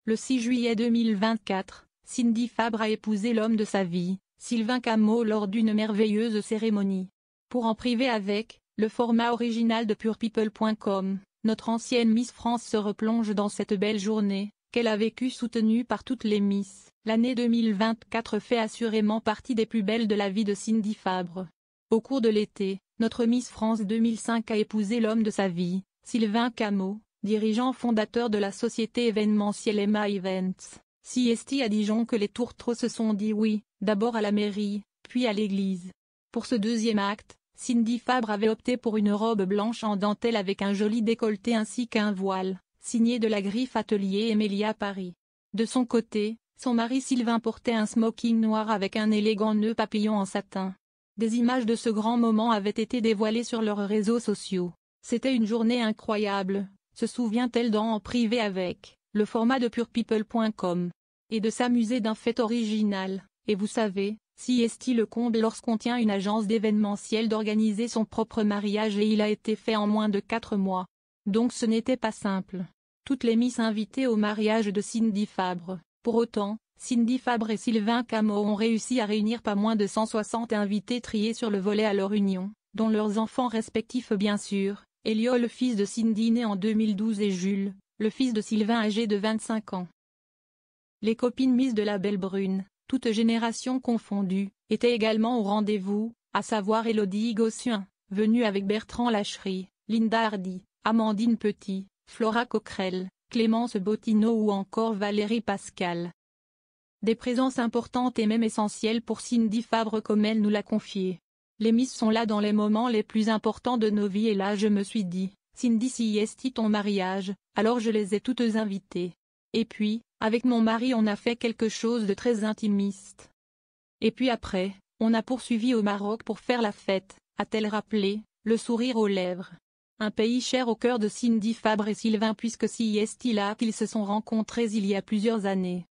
Le 6 juillet 2024, Cindy Fabre a épousé l'homme de sa vie, Sylvain Cameau, lors d'une merveilleuse cérémonie. Pour en priver avec, le format original de purepeople.com, notre ancienne Miss France se replonge dans cette belle journée, qu'elle a vécue soutenue par toutes les Miss. L'année 2024 fait assurément partie des plus belles de la vie de Cindy Fabre. Au cours de l'été, notre Miss France 2005 a épousé l'homme de sa vie, Sylvain Cameau, dirigeant fondateur de la société événementielle Emma Events, CST à Dijon, que les tourtereaux se sont dit oui, d'abord à la mairie, puis à l'église. Pour ce deuxième acte, Cindy Fabre avait opté pour une robe blanche en dentelle avec un joli décolleté ainsi qu'un voile, signé de la Griffe Atelier Emilia Paris. De son côté, son mari Sylvain portait un smoking noir avec un élégant nœud papillon en satin. Des images de ce grand moment avaient été dévoilées sur leurs réseaux sociaux. C'était une journée incroyable, se souvient-elle en privé avec le format de purepeople.com. Et de s'amuser d'un fait original, et vous savez, si est-il le comble lorsqu'on tient une agence d'événementiel d'organiser son propre mariage, et il a été fait en moins de 4 mois. Donc ce n'était pas simple. Toutes les Miss invitées au mariage de Cindy Fabre. Pour autant, Cindy Fabre et Sylvain Cameau ont réussi à réunir pas moins de 160 invités triés sur le volet à leur union, dont leurs enfants respectifs bien sûr, Elio, le fils de Cindy né en 2012, et Jules, le fils de Sylvain âgé de 25 ans. Les copines Miss de la Belle Brune, toutes générations confondues, étaient également au rendez-vous, à savoir Élodie Gossuin, venue avec Bertrand Lachery, Linda Hardy, Amandine Petit, Flora Coquerel, Clémence Bottineau ou encore Valérie Pascal. Des présences importantes et même essentielles pour Cindy Fabre comme elle nous l'a confié. Les Miss sont là dans les moments les plus importants de nos vies, et là je me suis dit, Cindy, si est ton mariage, alors je les ai toutes invitées. Et puis, avec mon mari on a fait quelque chose de très intimiste. Et puis après, on a poursuivi au Maroc pour faire la fête, a-t-elle rappelé, le sourire aux lèvres. Un pays cher au cœur de Cindy Fabre et Sylvain, puisque si est là qu'ils se sont rencontrés il y a plusieurs années.